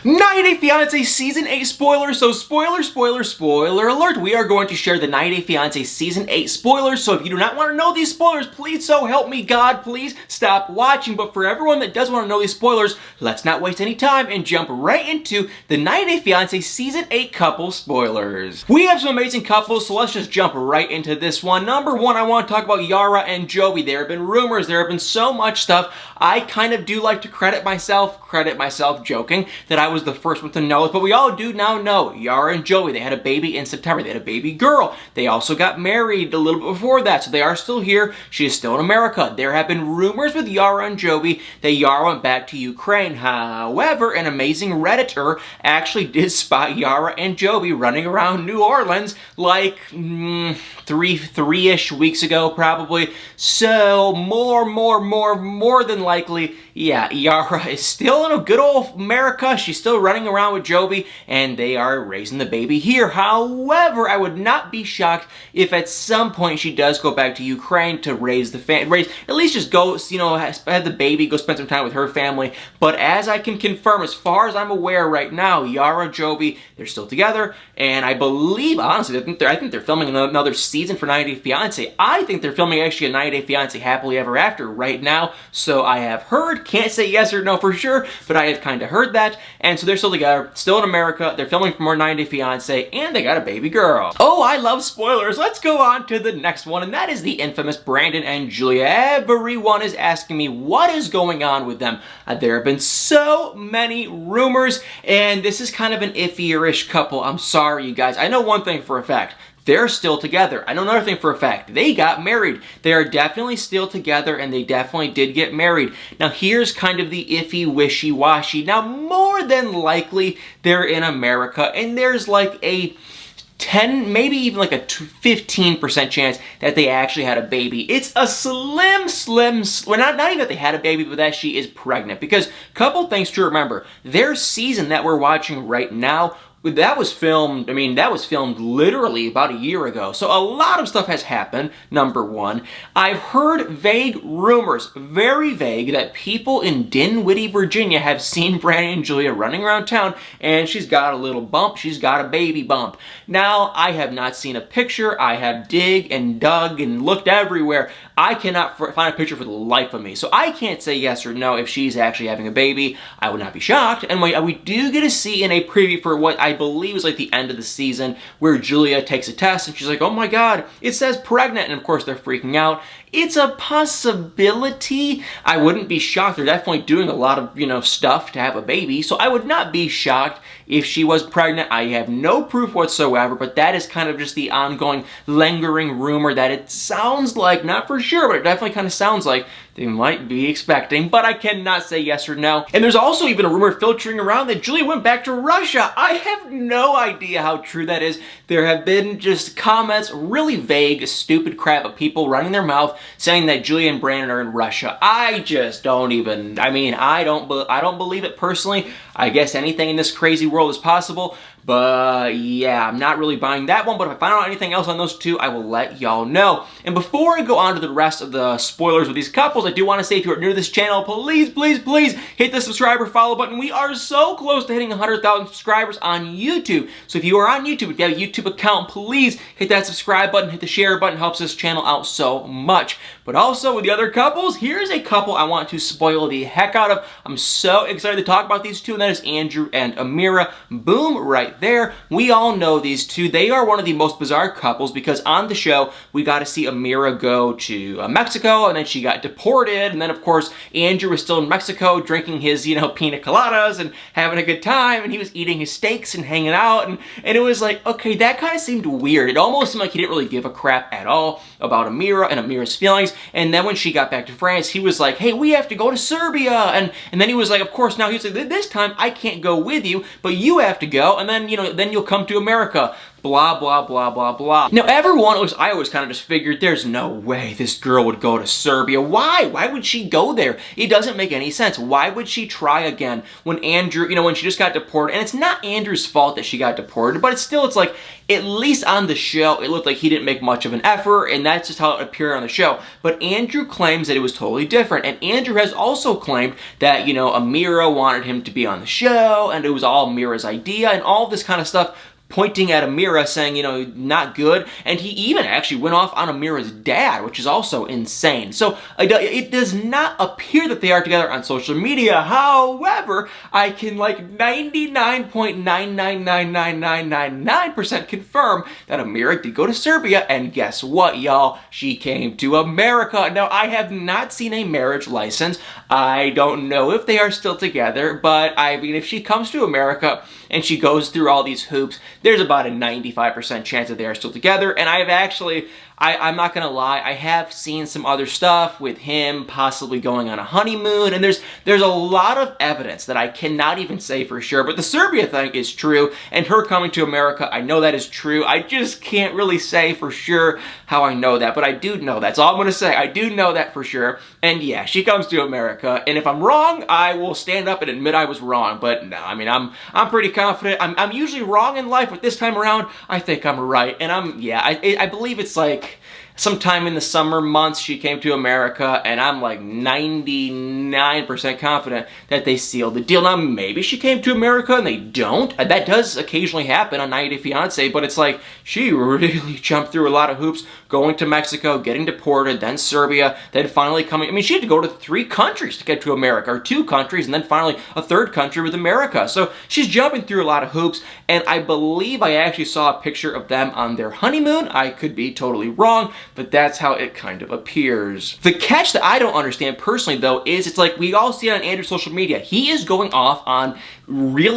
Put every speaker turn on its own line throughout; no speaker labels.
90 Day Fiancé Season 8 spoilers, so spoiler alert, we are going to share the 90 Day Fiancé Season 8 spoilers, so if you do not want to know these spoilers, please so help me God, please stop watching, but for everyone that does want to know these spoilers, let's not waste any time and jump right into the 90 Day Fiancé Season 8 couple spoilers. We have some amazing couples, so let's just jump right into this one. Number one, I want to talk about Yara and Joey. There have been rumors, there have been so much stuff. I kind of do like to credit myself joking, that I was the first one to know it, but we all do now know Yara and Joey, they had a baby in September. They had a baby girl. They also got married a little bit before that, so they are still here. She is still in America. There have been rumors with Yara and Joey that Yara went back to Ukraine. However, an amazing Redditor actually did spot Yara and Joey running around New Orleans like three-ish weeks ago, probably. So more than likely, yeah, Yara is still in a good old America. She's still running around with Joey, and they are raising the baby here. However, I would not be shocked if at some point she does go back to Ukraine to raise the at least just go, you know, have the baby, go spend some time with her family. But as I can confirm, as far as I'm aware right now, Yara, Joey, they're still together, and I believe, honestly, I think they're filming another season for 90 Day Fiancé. I think they're filming actually a 90 Day Fiancé Happily Ever After right now, so I have heard, can't say yes or no for sure, but I have kind of heard that, and so they're still together, still in America, they're filming for more 90 Day Fiancé, and they got a baby girl. Oh, I love spoilers. Let's go on to the next one, and that is the infamous Brandon and Julia. Everyone is asking me what is going on with them. There have been so many rumors, and this is kind of an iffy-ish couple. I'm sorry, you guys. I know one thing for a fact. They're still together. I know another thing for a fact. They got married. They are definitely still together, and they definitely did get married. Now, here's kind of the iffy, wishy-washy. Now, more than likely, they're in America, and there's like a 10, maybe even like a 15% chance that they actually had a baby. It's a slim, well, not even that they had a baby, but that she is pregnant. Because, couple things to remember, their season that we're watching right now, that was filmed literally about a year ago. So a lot of stuff has happened, number one. I've heard vague rumors, very vague, that people in Dinwiddie, Virginia have seen Brandon and Julia running around town, and she's got a little bump, she's got a baby bump. Now, I have not seen a picture. I have digged and dug and looked everywhere. I cannot find a picture for the life of me. So I can't say yes or no if she's actually having a baby. I would not be shocked. And we do get to see in a preview for what I believe is like the end of the season, where Julia takes a test and she's like, oh my God, it says pregnant. And of course they're freaking out. It's a possibility. I wouldn't be shocked. They're definitely doing a lot of, you know, stuff to have a baby. So I would not be shocked if she was pregnant. I have no proof whatsoever, but that is kind of just the ongoing, lingering rumor that it sounds like, not for sure, but it definitely kind of sounds like they might be expecting, but I cannot say yes or no. And there's also even a rumor filtering around that Julia went back to Russia. I have no idea how true that is. There have been just comments, really vague, stupid crap of people running their mouth saying that Julia and Brandon are in Russia. I just don't even, I don't believe it personally. I guess anything in this crazy world is possible. But yeah, I'm not really buying that one, but if I find out anything else on those two, I will let y'all know. And before I go on to the rest of the spoilers with these couples, I do want to say if you're new to this channel, please hit the subscribe or follow button. We are so close to hitting 100,000 subscribers on YouTube. So if you are on YouTube, if you have a YouTube account, please hit that subscribe button, hit the share button. It helps this channel out so much. But also with the other couples, here's a couple I want to spoil the heck out of. I'm so excited to talk about these two, and that is Andrew and Amira. Boom, right there. We all know these two. They are one of the most bizarre couples because on the show, we got to see Amira go to Mexico, and then she got deported, and then of course, Andrew was still in Mexico drinking his, you know, pina coladas and having a good time, and he was eating his steaks and hanging out, and it was like, okay, that kind of seemed weird. It almost seemed like he didn't really give a crap at all about Amira and Amira's feelings, and then when she got back to France, he was like, hey, we have to go to Serbia, and then he was like, of course, now he's like, this time I can't go with you, but you have to go, and then, you know, then you'll come to America. Blah, blah, blah, blah, blah. Now, I always kind of just figured there's no way this girl would go to Serbia. Why? Why would she go there? It doesn't make any sense. Why would she try again when Andrew, you know, when she just got deported? And it's not Andrew's fault that she got deported, but it's like, at least on the show, it looked like he didn't make much of an effort, and that's just how it appeared on the show. But Andrew claims that it was totally different, and Andrew has also claimed that, you know, Amira wanted him to be on on the show, and it was all Amira's idea, and all this kind of stuff, pointing at Amira, saying, you know, not good. And he even actually went off on Amira's dad, which is also insane. So it does not appear that they are together on social media. However, I can like 99.9999999% confirm that Amira did go to Serbia, and guess what, y'all? She came to America. Now, I have not seen a marriage license. I don't know if they are still together, but I mean, if she comes to America and she goes through all these hoops, there's about a 95% chance that they are still together. And I've actually, I'm not gonna lie, I have seen some other stuff with him possibly going on a honeymoon, and there's a lot of evidence that I cannot even say for sure, but the Serbia thing is true, and her coming to America, I know that is true. I just can't really say for sure how I know that, but I do know that. That's all I'm gonna say. I do know that for sure, and yeah, she comes to America, and if I'm wrong, I will stand up and admit I was wrong, but no, I mean, I'm pretty confident. I'm usually wrong in life, but this time around, I think I'm right, and I believe it's like sometime in the summer months she came to America, and I'm like 99% confident that they sealed the deal. Now, maybe she came to America and they don't. That does occasionally happen on 90 Day Fiancé, but it's like she really jumped through a lot of hoops, going to Mexico, getting deported, then Serbia, then finally coming. I mean, she had to go to 3 countries to get to America, or 2 countries, and then finally a 3rd country with America. So she's jumping through a lot of hoops, and I believe I actually saw a picture of them on their honeymoon. I could be totally wrong, but that's how it kind of appears. The catch that I don't understand personally, though, is it's like we all see it on Andrew's social media. He is really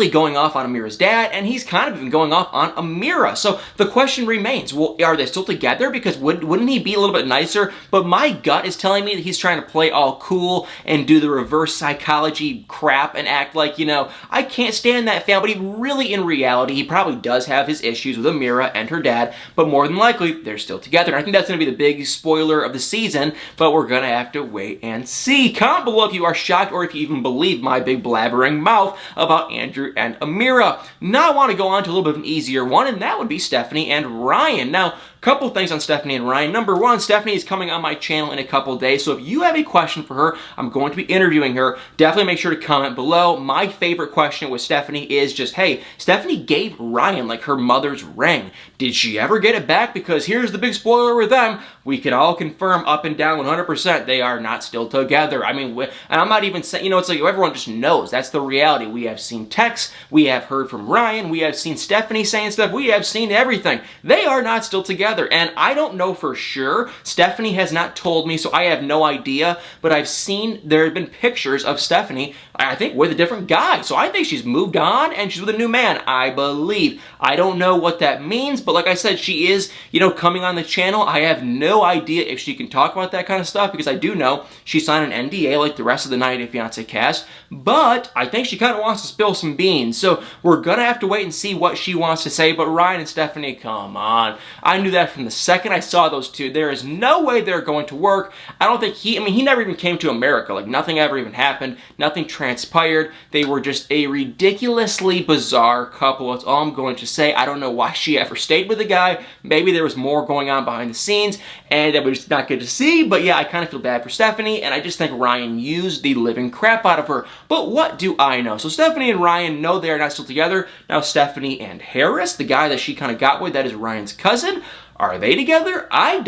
going off on Amira's dad, and he's kind of even going off on Amira. So the question remains, well, are they still together? Because wouldn't he be a little bit nicer? But my gut is telling me that he's trying to play all cool and do the reverse psychology crap and act like, you know, I can't stand that fan, but he really, in reality, he probably does have his issues with Amira and her dad, but more than likely, they're still together. And I think that's going to be the big spoiler of the season, but we're going to have to wait and see. Comment below if you are shocked or if you even believe my big blabbering mouth about Andrew and Amira. Now I want to go on to a little bit of an easier one, and that would be Stephanie and Ryan. Now, couple things on Stephanie and Ryan. Number one, Stephanie is coming on my channel in a couple days, so if you have a question for her, I'm going to be interviewing her. Definitely make sure to comment below. My favorite question with Stephanie is just, hey, Stephanie gave Ryan like her mother's ring. Did she ever get it back? Because here's the big spoiler with them. We can all confirm up and down 100% they are not still together. I mean, and I'm not even saying, you know, it's like everyone just knows. That's the reality. We have seen texts. We have heard from Ryan. We have seen Stephanie saying stuff. We have seen everything. They are not still together. And I don't know for sure. Stephanie has not told me, so I have no idea. But I've seen, there have been pictures of Stephanie, I think, with a different guy. So I think she's moved on and she's with a new man, I believe. I don't know what that means, but like I said, she is, you know, coming on the channel. I have no idea if she can talk about that kind of stuff, because I do know she signed an NDA like the rest of the 90 Day Fiancé cast, but I think she kind of wants to spill some beans. So we're going to have to wait and see what she wants to say. But Ryan and Stephanie, come on. I knew that from the second I saw those two. There is no way they're going to work. I don't think he never even came to America. Like, nothing ever even happened. Nothing transpired. They were just a ridiculously bizarre couple. That's all I'm going to say. I don't know why she ever stayed with the guy. Maybe there was more going on behind the scenes, and that we just not good to see. But yeah, I kind of feel bad for Stephanie, and I just think Ryan used the living crap out of her. But what do I know? So Stephanie and Ryan, no, they are not still together. Now Stephanie and Harris, the guy that she kind of got with, that is Ryan's cousin. Are they together? I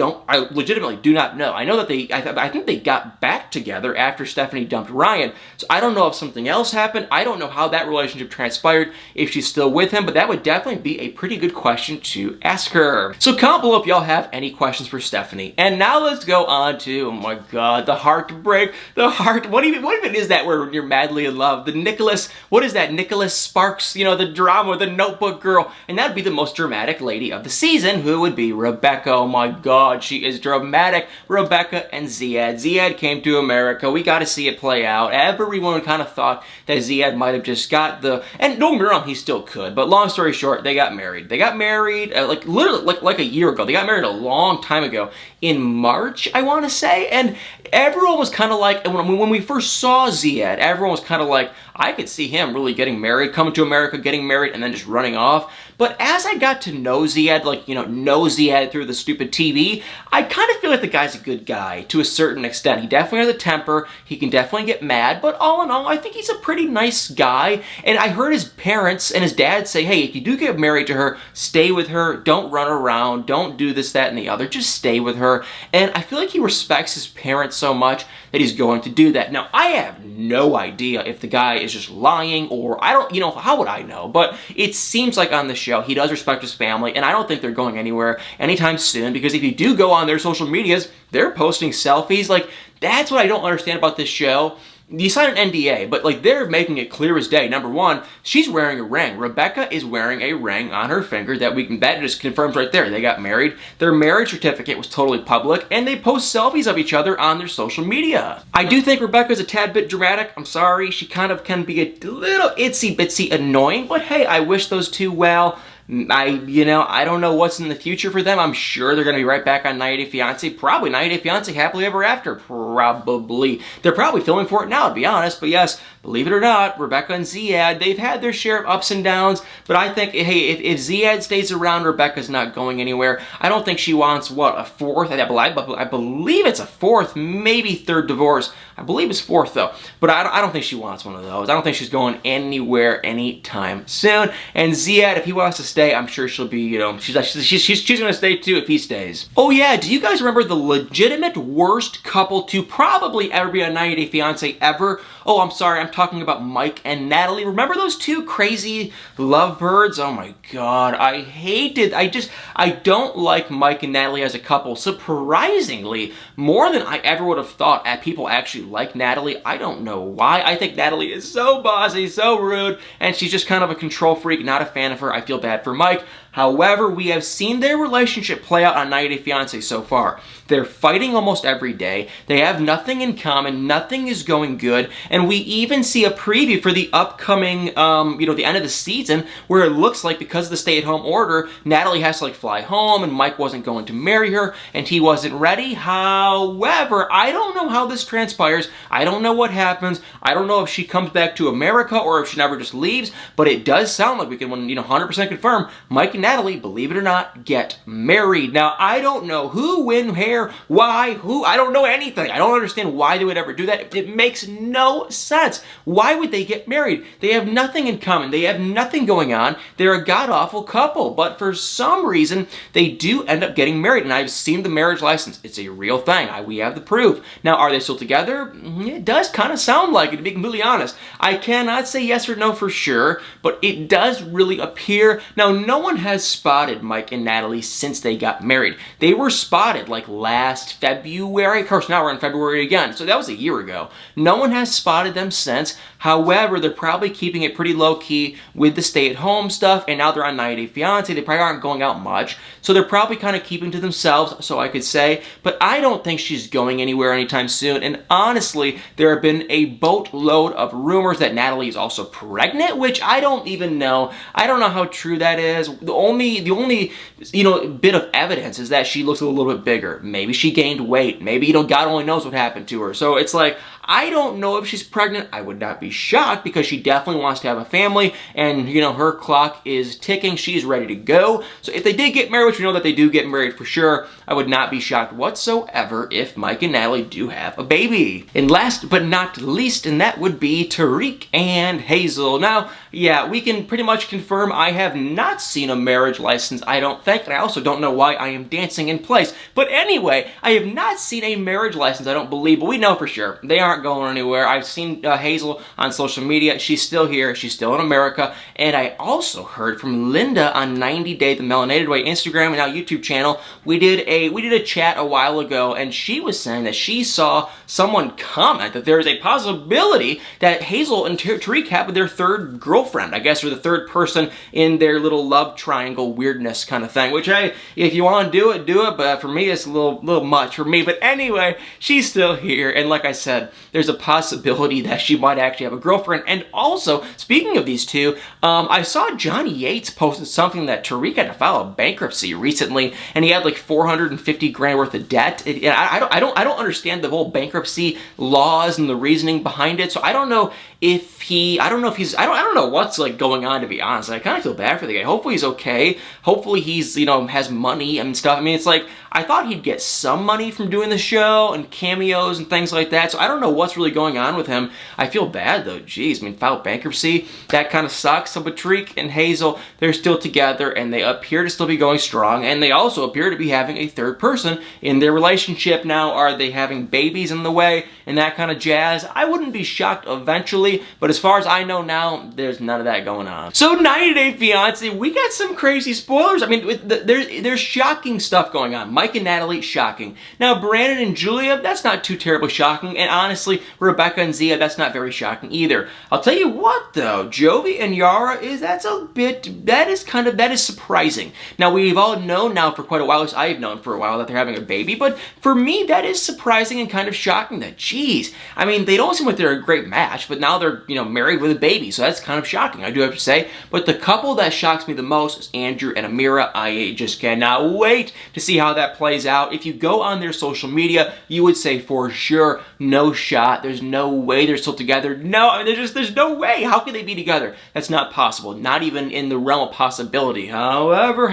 legitimately do not know. I know that I think they got back together after Stephanie dumped Ryan. So I don't know if something else happened. I don't know how that relationship transpired, if she's still with him, but that would definitely be a pretty good question to ask her. So comment below if y'all have any questions for Stephanie. And now let's go on to, oh my God, the heartbreak, the heart, what even is that word when you're madly in love? The Nicholas, what is that? Nicholas Sparks, you know, the drama, the Notebook girl. And that would be the most dramatic lady of the season, who would be Rebecca. Oh my God, she is dramatic. Rebecca and Ziad. Ziad came to America. We got to see it play out. Everyone kind of thought that Ziad might have just got the, and don't get me wrong, he still could, but long story short, they got married. They got married like literally like a year ago. They got married a long time ago in March, I want to say, and everyone was kind of like, when we first saw Ziad, everyone was kind of like, I could see him really getting married, coming to America, getting married, and then just running off. But as I got to know Ziad, like, you know Ziad Ziad through the stupid TV. I kind of feel like the guy's a good guy to a certain extent. He definitely has a temper. He can definitely get mad, but all in all, I think he's a pretty nice guy. And I heard his parents and his dad say, hey, if you do get married to her, stay with her. Don't run around. Don't do this, that, and the other. Just stay with her. And I feel like he respects his parents so much that he's going to do that. Now, I have no idea if the guy is just lying or I don't, how would I know? But it seems like on the show, he does respect his family, and I don't think they're going anywhere anytime soon, because if you do go on their social medias, they're posting selfies. Like, that's what I don't understand about this show. You sign an NDA, but like they're making it clear as day. Number one, she's wearing a ring. Rebecca is wearing a ring on her finger that just confirms right there. They got married. Their marriage certificate was totally public, and they post selfies of each other on their social media. I do think Rebecca's a tad bit dramatic. I'm sorry. She kind of can be a little itsy bitsy annoying, but hey, I wish those two well. I don't know what's in the future for them. I'm sure they're going to be right back on 90 Day Fiancé. Probably 90 Day Fiancé Happily Ever After. Probably. They're probably filming for it now, to be honest. But yes, believe it or not, Rebecca and Ziad, they've had their share of ups and downs. But I think, hey, if Ziad stays around, Rebecca's not going anywhere. I don't think she wants, a fourth? I believe it's a fourth, maybe third divorce. I believe it's fourth, though. But I don't think she wants one of those. I don't think she's going anywhere anytime soon. And Ziad, if he wants to stay, I'm sure she'll be, she's going to stay too if he stays. Oh yeah, do you guys remember the legitimate worst couple to probably ever be on 90 Day Fiancé ever? Oh, I'm sorry, I'm talking about Mike and Natalie. Remember those two crazy lovebirds? Oh my god, I don't like Mike and Natalie as a couple. Surprisingly, more than I ever would have thought, people actually like Natalie. I don't know why. I think Natalie is so bossy, so rude, and she's just kind of a control freak. Not a fan of her. I feel bad for Mike. However, we have seen their relationship play out on 90 Day Fiancé so far. They're fighting almost every day. They have nothing in common. Nothing is going good. And we even see a preview for the upcoming, the end of the season, where it looks like because of the stay-at-home order, Natalie has to fly home, and Mike wasn't going to marry her, and he wasn't ready. However, I don't know how this transpires. I don't know what happens. I don't know if she comes back to America or if she never just leaves, but it does sound like we can 100% confirm Mike and Natalie, believe it or not, get married. Now, I don't know who, when, where, why, who. I don't know anything. I don't understand why they would ever do that. It makes no sense. Why would they get married? They have nothing in common. They have nothing going on. They're a god-awful couple, but for some reason, they do end up getting married, and I've seen the marriage license. It's a real thing. We have the proof. Now, are they still together? It does kind of sound like it, to be completely honest. I cannot say yes or no for sure, but it does really appear. Now, no one has spotted Mike and Natalie since they got married. They were spotted last February. Of course, now we're in February again, so that was a year ago. No one has spotted them since. However, they're probably keeping it pretty low-key with the stay-at-home stuff, and now they're on 90 Day Fiancé. They probably aren't going out much, so they're probably kind of keeping to themselves, so I could say. But I don't think she's going anywhere anytime soon, and honestly, there have been a boatload of rumors that Natalie is also pregnant, which I don't even know. I don't know how true that is. The only bit of evidence is that she looks a little bit bigger. Maybe she gained weight. Maybe, God only knows what happened to her. So it's I don't know if she's pregnant. I would not be shocked because she definitely wants to have a family, and her clock is ticking. She's ready to go. So if they did get married, which we know that they do get married for sure, I would not be shocked whatsoever if Mike and Natalie do have a baby. And last but not least, and that would be Tariq and Hazel. Now, yeah, we can pretty much confirm I have not seen a marriage license, I don't think, and I also don't know why I am dancing in place. But anyway, I have not seen a marriage license, I don't believe, but we know for sure. They aren't going anywhere. I've seen Hazel on social media. She's still here. She's still in America. And I also heard from Linda on 90 Day, the Melanated Way Instagram and now YouTube channel. We did a chat a while ago, and she was saying that she saw someone comment that there is a possibility that Hazel and Tariq have their third girlfriend, I guess, or the third person in their little love triangle weirdness kind of thing, which, hey, if you want to do it, but for me, it's a little much for me. But anyway, she's still here, and like I said, there's a possibility that she might actually have a girlfriend. And also, speaking of these two, I saw Johnny Yates posted something that Tariq had to file a bankruptcy recently, and he had $450,000 worth of debt. I don't understand the whole bankruptcy laws and the reasoning behind it, so I don't know if he, I don't know if he's, I don't know what's like going on, to be honest. I kind of feel bad for the guy. Hopefully he's okay. Hopefully he's, you know, has money and stuff. I mean, it's like, I thought he'd get some money from doing the show and cameos and things like that. So I don't know what's really going on with him. I feel bad though. Jeez, I mean, filed bankruptcy. That kind of sucks. So but Tariq and Hazel, they're still together and they appear to still be going strong. And they also appear to be having a third person in their relationship. Now, are they having babies in the way and that kind of jazz? I wouldn't be shocked eventually, but as far as I know now, there's none of that going on. So 90 Day Fiancé, we got some crazy spoilers. I mean, there's shocking stuff going on. Mike and Natalie, shocking. Now, Brandon and Julia, that's not too terribly shocking. And honestly, Rebecca and Zia, that's not very shocking either. I'll tell you what though, Joey and Yara, that is surprising. Now, we've all known now for quite a while, at least I've known for a while, that they're having a baby, but for me, that is surprising and kind of shocking that, geez, I mean, they don't seem like they're a great match, but now they're, you know, married with a baby, so that's kind of shocking, I do have to say. But the couple that shocks me the most is Andrew and Amira. I just cannot wait to see how that plays out. If you go on their social media, you would say for sure, no shot, there's no way they're still together. No, I mean, there's no way. How can they be together? That's not possible, not even in the realm of possibility. However,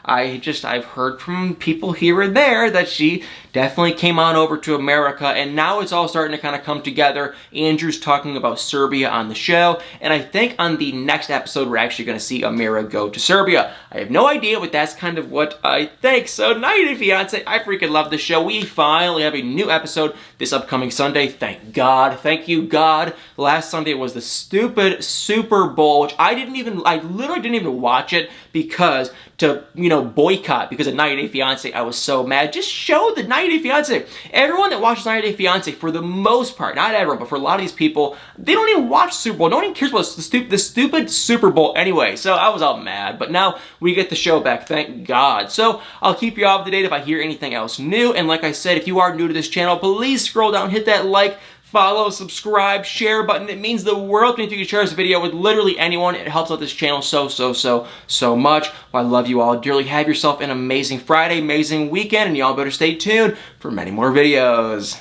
I've heard from people here and there that she definitely came on over to America, and now it's all starting to kind of come together. Andrew's talking about Serbia on the show, and I think on the next episode, we're actually going to see Amira go to Serbia. I have no idea, but that's kind of what I think. So 90 Day Fiancé, I freaking love this show. We finally have a new episode this upcoming Sunday. Thank God. Thank you, God. Last Sunday was the stupid Super Bowl, which I literally didn't even watch it because to, you know, boycott because of 90 Day Fiancé. I was so mad. Just show the 90 Day Fiancé. Everyone that watches 90 Day Fiancé, for the most part, not everyone, but for a lot of these people, they don't even watch Super Bowl. No one even cares about the stupid Super Bowl anyway. So I was all mad. But now we get the show back. Thank God. So I'll keep you up to date if I hear anything else new. And like I said, if you are new to this channel, please scroll down, hit that like, follow, subscribe, share button. It means the world to me if you can share this video with literally anyone. It helps out this channel so much. Well, I love you all dearly. Have yourself an amazing Friday, amazing weekend, and y'all better stay tuned for many more videos.